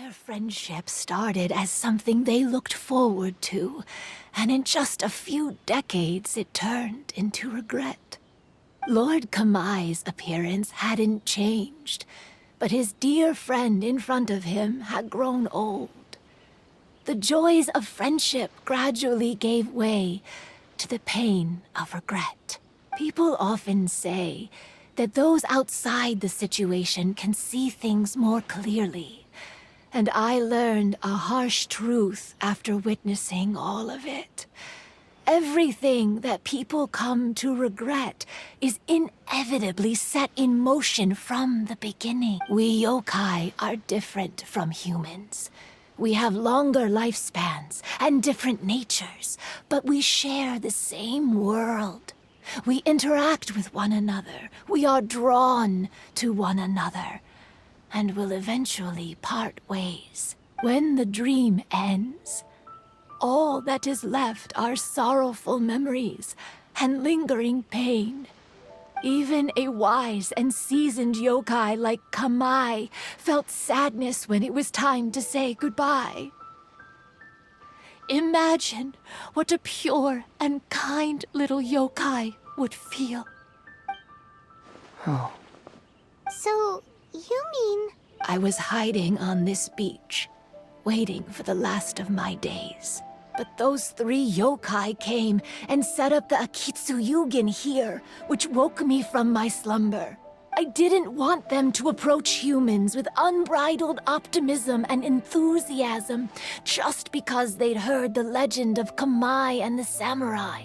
Their friendship started as something they looked forward to, and in just a few decades it turned into regret. Lord Kamai's appearance hadn't changed, but his dear friend in front of him had grown old. The joys of friendship gradually gave way to the pain of regret. People often say that those outside the situation can see things more clearly. And I learned a harsh truth after witnessing all of it. Everything that people come to regret is inevitably set in motion from the beginning. We yokai are different from humans. We have longer lifespans and different natures, but we share the same world. We interact with one another. We are drawn to one another, and will eventually part ways. When the dream ends, all that is left are sorrowful memories and lingering pain. Even a wise and seasoned yokai like Kamai felt sadness when it was time to say goodbye. Imagine what a pure and kind little yokai would feel. Oh. So, you mean... I was hiding on this beach, waiting for the last of my days. But those 3 yokai came and set up the Akitsu here, which woke me from my slumber. I didn't want them to approach humans with unbridled optimism and enthusiasm just because they'd heard the legend of Kamai and the samurai.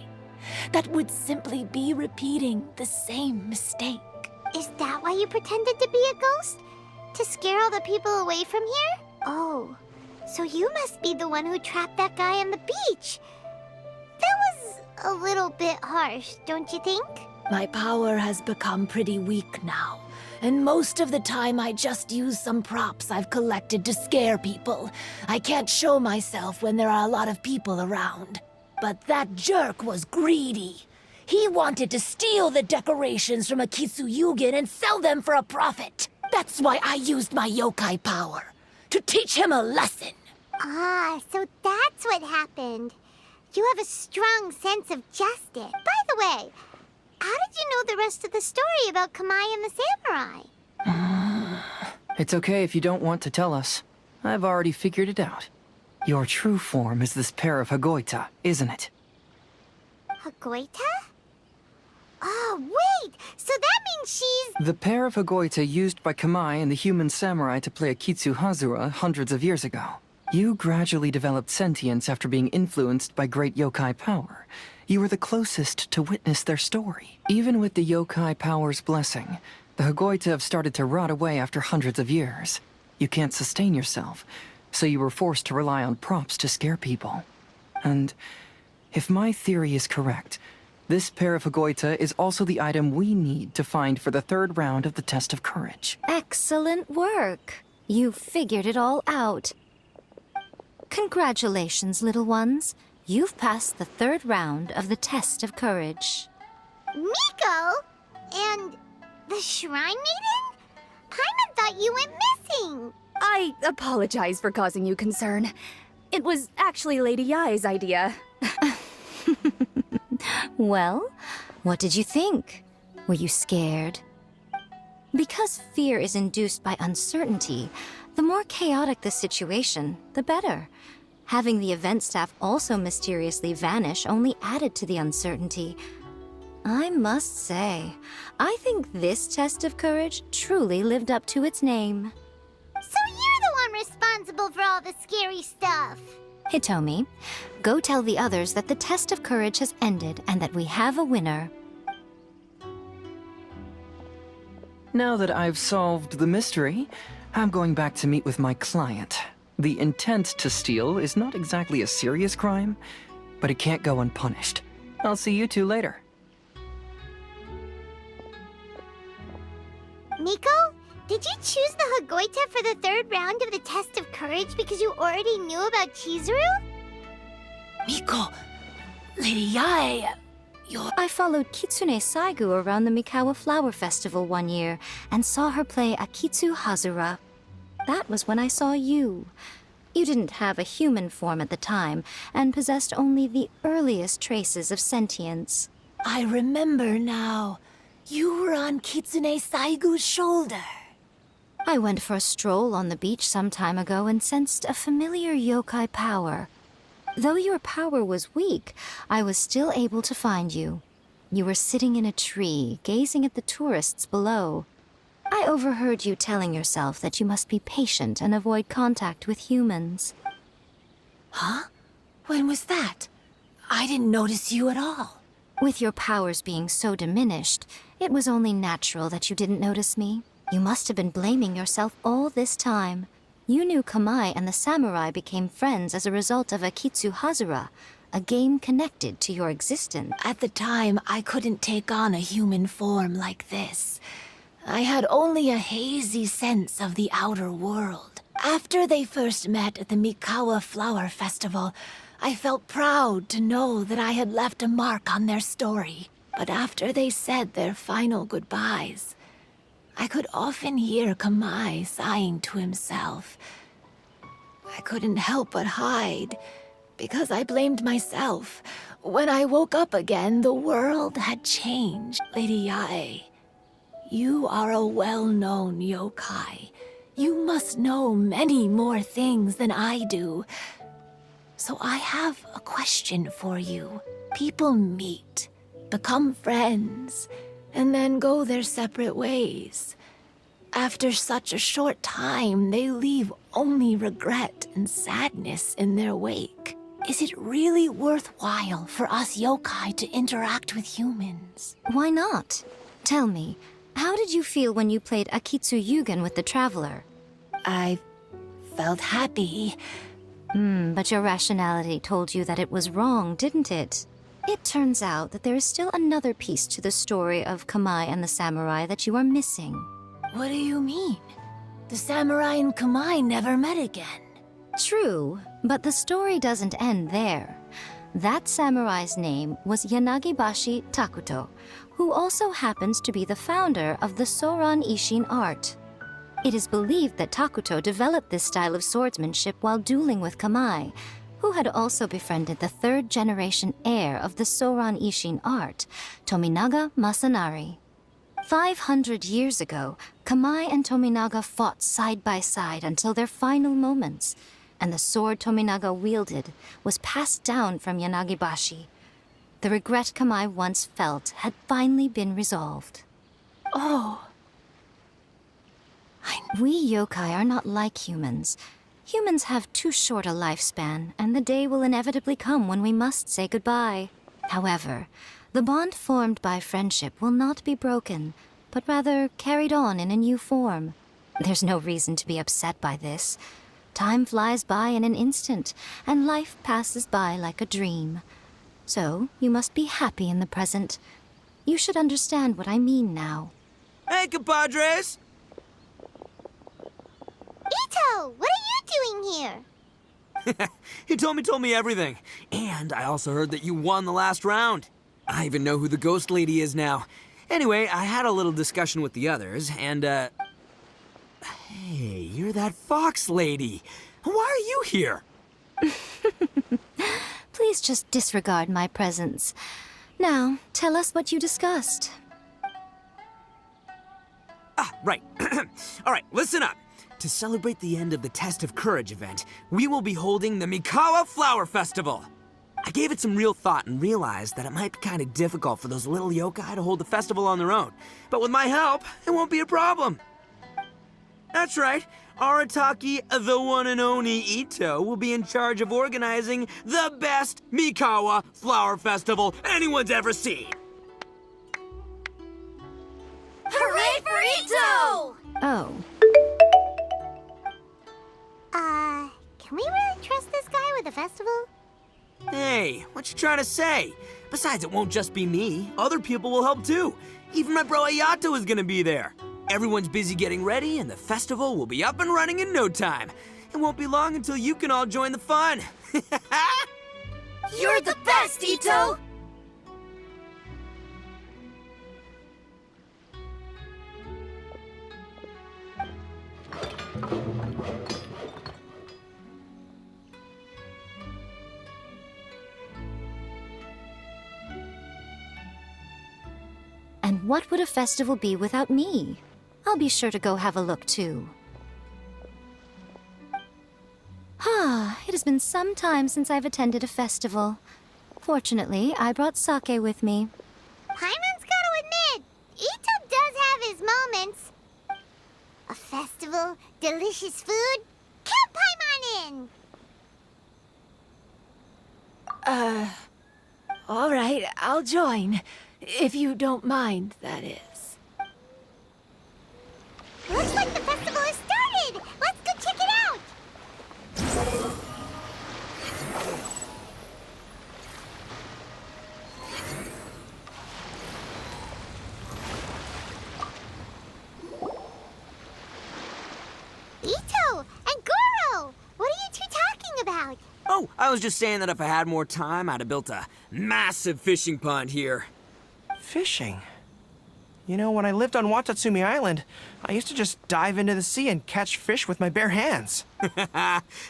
That would simply be repeating the same mistake. Is that why you pretended to be a ghost? To scare all the people away from here? Oh, so you must be the one who trapped that guy on the beach. That was a little bit harsh, don't you think? My power has become pretty weak now, and most of the time I just use some props I've collected to scare people. I can't show myself when there are a lot of people around. But that jerk was greedy. He wanted to steal the decorations from Akitsu and sell them for a profit. That's why I used my yokai power, to teach him a lesson. Ah, so that's what happened. You have a strong sense of justice. By the way, how did you know the rest of the story about Kamai and the samurai? It's okay if you don't want to tell us. I've already figured it out. Your true form is this pair of Hagoita, isn't it? Hagoita? Oh, wait! So that means she's... The pair of Hagoita used by Kamai and the human samurai to play Akitsu hundreds of years ago. You gradually developed sentience after being influenced by great yokai power. You were the closest to witness their story. Even with the yokai power's blessing, the Hagoita have started to rot away after hundreds of years. You can't sustain yourself, so you were forced to rely on props to scare people. And if my theory is correct, this pair of Hagoita is also the item we need to find for the 3rd round of the test of courage. Excellent work. You figured it all out. Congratulations, little ones. You've passed the 3rd round of the test of courage. Miko? And the Shrine Maiden? Paimon thought you went missing. I apologize for causing you concern. It was actually Lady Yai's idea. Well, what did you think? Were you scared? Because fear is induced by uncertainty, the more chaotic the situation, the better. Having the event staff also mysteriously vanish only added to the uncertainty. I must say, I think this test of courage truly lived up to its name. So you're the one responsible for all the scary stuff. Hitomi, go tell the others that the test of courage has ended and that we have a winner. Now that I've solved the mystery, I'm going back to meet with my client. The intent to steal is not exactly a serious crime, but it can't go unpunished. I'll see you two later. Miko, did you choose the Hagoita for the 3rd round of the test of courage because you already knew about Chizuru? Miko, Lady Yai, I followed Kitsune Saigu around the Mikawa Flower Festival one year and saw her play Akitsu Hazura. that was when I saw you. You didn't have a human form at the time, and possessed only the earliest traces of sentience. I remember now. You were on Kitsune Saigu's shoulder. I went for a stroll on the beach some time ago and sensed a familiar yokai power. Though your power was weak, I was still able to find you. You were sitting in a tree, gazing at the tourists below. I overheard you telling yourself that you must be patient and avoid contact with humans. Huh? When was that? I didn't notice you at all. With your powers being so diminished, it was only natural that you didn't notice me. You must have been blaming yourself all this time. You knew Kamai and the samurai became friends as a result of Akitsu Haneasobi, a game connected to your existence. At the time, I couldn't take on a human form like this. I had only a hazy sense of the outer world. After they first met at the Mikawa Flower Festival, I felt proud to know that I had left a mark on their story. But after they said their final goodbyes, I could often hear Kamai sighing to himself. I couldn't help but hide, because I blamed myself. When I woke up again, the world had changed. Lady Yae, you are a well-known yokai. You must know many more things than I do. So I have a question for you. People meet, become friends, and then go their separate ways. After such a short time, they leave only regret and sadness in their wake. Is it really worthwhile for us yokai to interact with humans? Why not? Tell me, how did you feel when you played Akitsu Yugen with the Traveler? I felt happy. But your rationality told you that it was wrong, didn't it? It turns out that there is still another piece to the story of Kamai and the samurai that you are missing. What do you mean? The samurai and Kamai never met again. True, but the story doesn't end there. That samurai's name was Yanagibashi Takuto, who also happens to be the founder of the Soran Ishin art. It is believed that Takuto developed this style of swordsmanship while dueling with Kamai, who had also befriended the third-generation heir of the Soran Ishin art, Tominaga Masanari. 500 years ago, Kamai and Tominaga fought side by side until their final moments, and the sword Tominaga wielded was passed down from Yanagibashi. The regret Kamai once felt had finally been resolved. Oh. We yokai are not like humans. Humans have too short a lifespan, and the day will inevitably come when we must say goodbye. However, the bond formed by friendship will not be broken, but rather carried on in a new form. There's no reason to be upset by this. Time flies by in an instant, and life passes by like a dream. So, you must be happy in the present. You should understand what I mean now. Hey, compadres! Ito, what are you doing here? He told me everything. And I also heard that you won the last round. I even know who the ghost lady is now. Anyway, I had a little discussion with the others, and, Hey, you're that fox lady. Why are you here? Please just disregard my presence. Now, tell us what you discussed. Ah, right. All right, listen up. To celebrate the end of the Test of Courage event, we will be holding the Mikawa Flower Festival. I gave it some real thought and realized that it might be kind of difficult for those little yokai to hold the festival on their own. But with my help, it won't be a problem. That's right. Arataki, the one and only Ito, will be in charge of organizing the best Mikawa Flower Festival anyone's ever seen. Hooray for Ito! Oh, Can we really trust this guy with the festival? Hey, what you trying to say? Besides, it won't just be me. Other people will help too. Even my bro Ayato is gonna be there. Everyone's busy getting ready, and the festival will be up and running in no time. It won't be long until you can all join the fun. You're the best, Ito! what would a festival be without me? I'll be sure to go have a look too. It has been some time since I've attended a festival. Fortunately, I brought sake with me. Paimon's gotta admit, Ito does have his moments. A festival, delicious food, count Paimon in! All right, I'll join. If you don't mind, that is. Looks like the festival has started! Let's go check it out! Ito and Goro! What are you two talking about? Oh, I was just saying that if I had more time, I'd have built a massive fishing pond here. Fishing? You know, when I lived on Watatsumi Island, I used to just dive into the sea and catch fish with my bare hands.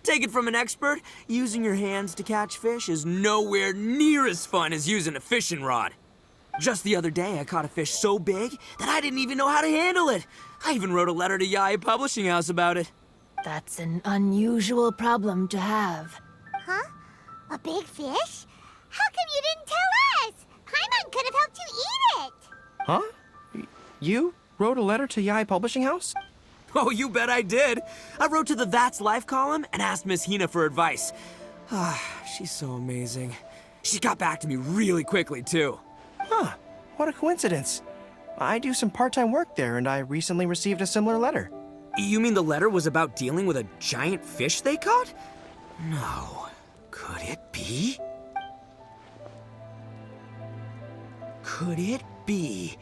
Take it from an expert, using your hands to catch fish is nowhere near as fun as using a fishing rod. Just the other day, I caught a fish so big that I didn't even know how to handle it. I even wrote a letter to Yae Publishing House about it. That's an unusual problem to have. Huh? A big fish? How come you didn't tell us? Paimon could have helped you eat it! Huh? You wrote a letter to Yae Publishing House? Oh, you bet I did. I wrote to the That's Life column and asked Miss Hina for advice. She's so amazing. She got back to me really quickly, too. Huh. What a coincidence. I do some part-time work there, and I recently received a similar letter. You mean the letter was about dealing with a giant fish they caught? No. Could it be? Could it be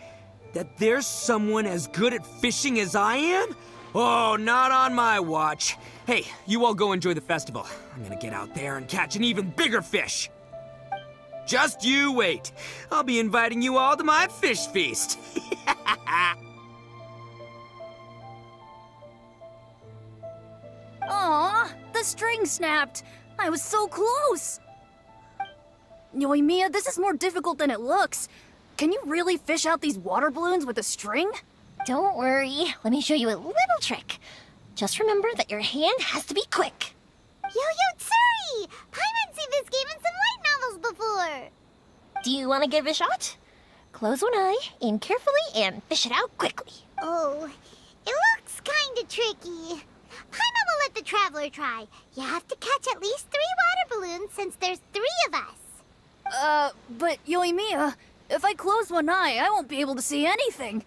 that there's someone as good at fishing as I am? Oh, not on my watch. Hey, you all go enjoy the festival. I'm gonna get out there and catch an even bigger fish. Just you wait. I'll be inviting you all to my fish feast. Aw, the string snapped. I was so close. Yoimiya, this is more difficult than it looks. Can you really fish out these water balloons with a string? Don't worry. Let me show you a little trick. Just remember that your hand has to be quick. Yo-Yo Tsuri! Paimon's seen this game in some light novels before! Do you want to give it a shot? Close one eye, aim carefully, and fish it out quickly. Oh, it looks kinda tricky. Paimon will let the traveler try. You have to catch at least 3 water balloons since there's 3 of us. But Yoimiya, if I close one eye, I won't be able to see anything.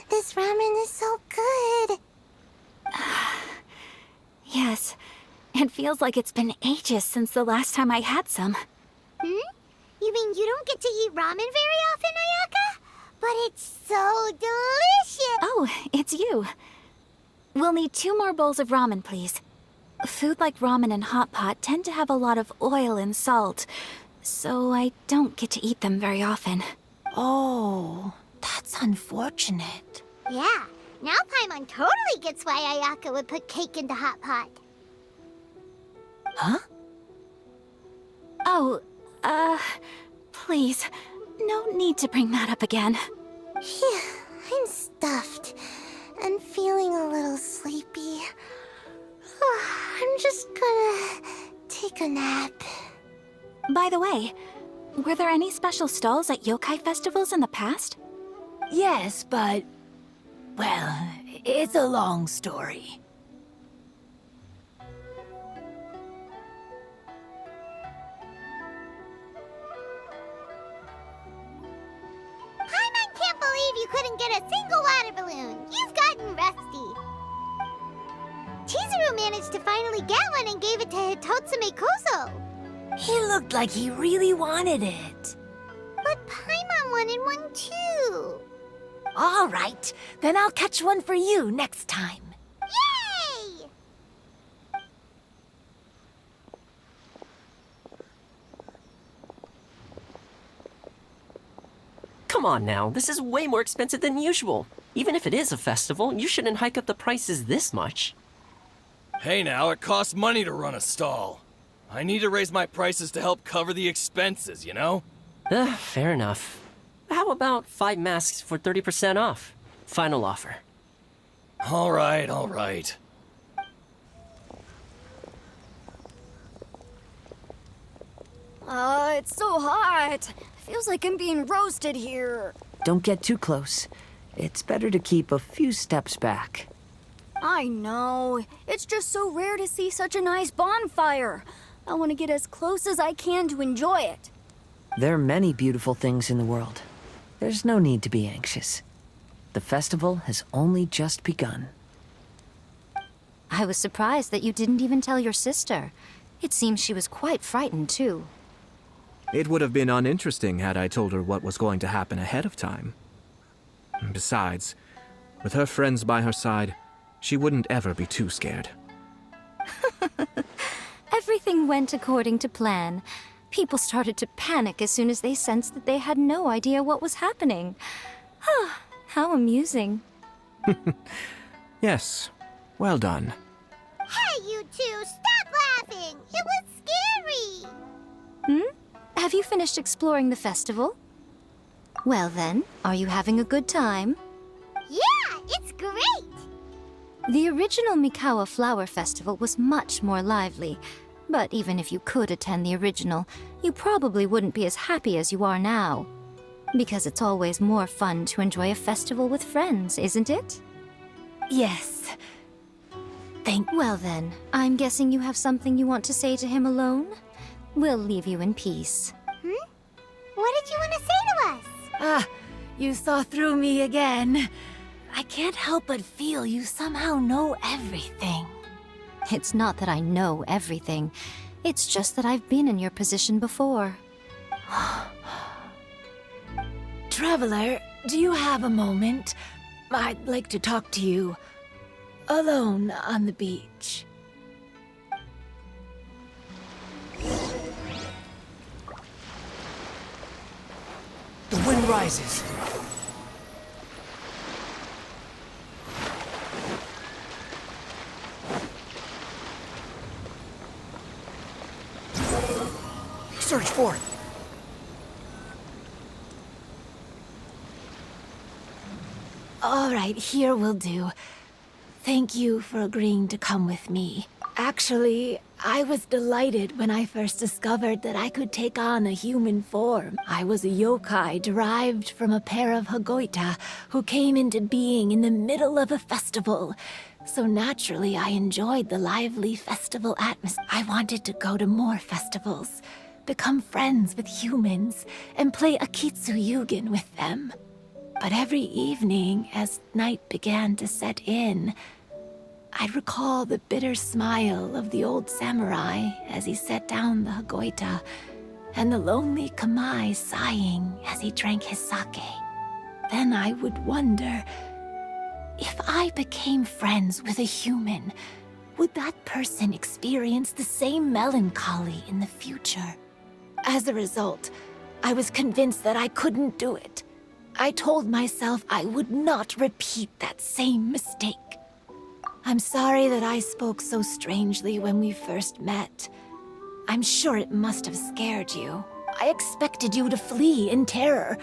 This ramen is so good. Yes, it feels like it's been ages since the last time I had some. You mean you don't get to eat ramen very often, Ayaka? But it's so delicious! Oh, it's you. We'll need 2 more bowls of ramen, please. Food like ramen and hot pot tend to have a lot of oil and salt, so I don't get to eat them very often. Oh, that's unfortunate. Yeah, now Paimon totally gets why Ayaka would put cake into hot pot. Huh? Oh, please, no need to bring that up again. Phew, I'm stuffed and feeling a little sleepy. I'm just gonna take a nap. By the way, were there any special stalls at yokai festivals in the past? Yes, but... well, it's a long story. Paimon can't believe you couldn't get a single water balloon. You've gotten rusty. Chizuru managed to finally get one and gave it to Hitotsume Kozo. He looked like he really wanted it. But Paimon wanted one too. All right, then I'll catch one for you next time. Yay! Come on now, this is way more expensive than usual. Even if it is a festival, you shouldn't hike up the prices this much. Hey now, it costs money to run a stall. I need to raise my prices to help cover the expenses, you know? Fair enough. How about 5 masks for 30% off? Final offer. All right, all right. It's so hot. Feels like I'm being roasted here. Don't get too close. It's better to keep a few steps back. I know. It's just so rare to see such a nice bonfire. I want to get as close as I can to enjoy it. There are many beautiful things in the world. There's no need to be anxious. The festival has only just begun. I was surprised that you didn't even tell your sister. It seems she was quite frightened, too. It would have been uninteresting had I told her what was going to happen ahead of time. Besides, with her friends by her side, she wouldn't ever be too scared. Everything went according to plan. People started to panic as soon as they sensed that they had no idea what was happening. How amusing. Yes, well done. Hey, you two, stop laughing! It was scary! Have you finished exploring the festival? Well then, are you having a good time? Yeah, it's great! The original Mikawa Flower Festival was much more lively, but even if you could attend the original, you probably wouldn't be as happy as you are now. Because it's always more fun to enjoy a festival with friends, isn't it? Yes. Well then, I'm guessing you have something you want to say to him alone? We'll leave you in peace. What did you want to say to us? You saw through me again. I can't help but feel you somehow know everything. It's not that I know everything. It's just that I've been in your position before. Traveler, do you have a moment? I'd like to talk to you. Alone on the beach. The wind rises. Search for it. All right, here will do. Thank you for agreeing to come with me. Actually, I was delighted when I first discovered that I could take on a human form. I was a yokai derived from a pair of Hagoita who came into being in the middle of a festival. So naturally, I enjoyed the lively festival atmosphere. I wanted to go to more festivals, become friends with humans, and play Akitsu Yugen with them. But every evening, as night began to set in, I'd recall the bitter smile of the old samurai as he set down the Hagoita, and the lonely Kamai sighing as he drank his sake. Then I would wonder, if I became friends with a human, would that person experience the same melancholy in the future? As a result, I was convinced that I couldn't do it. I told myself I would not repeat that same mistake. I'm sorry that I spoke so strangely when we first met. I'm sure it must have scared you. I expected you to flee in terror.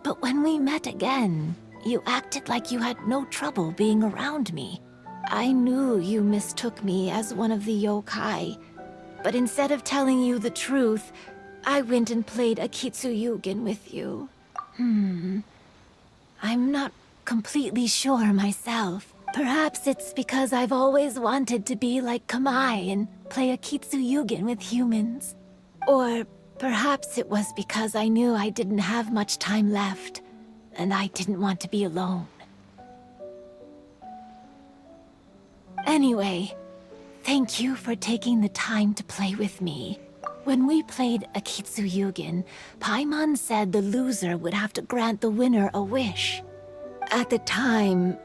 But when we met again, you acted like you had no trouble being around me. I knew you mistook me as one of the yokai. But instead of telling you the truth, I went and played Akitsu Yugen with you. I'm not completely sure myself. Perhaps it's because I've always wanted to be like Kamai and play Akitsu Yugen with humans. Or perhaps it was because I knew I didn't have much time left, and I didn't want to be alone. Anyway, thank you for taking the time to play with me. When we played Akitsu Yugen, Paimon said the loser would have to grant the winner a wish. At the time,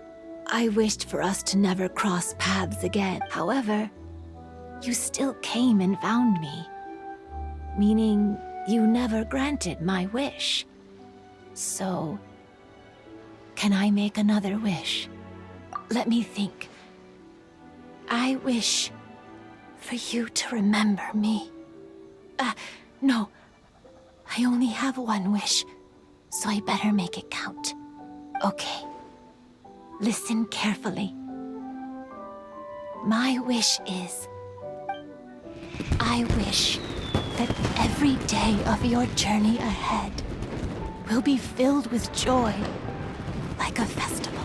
I wished for us to never cross paths again. However, you still came and found me, meaning you never granted my wish. So, Can I make another wish? Let me think. I wish for you to remember me. No. I only have one wish, so I better make it count. Okay. Listen carefully. My wish is... I wish that every day of your journey ahead will be filled with joy, like a festival.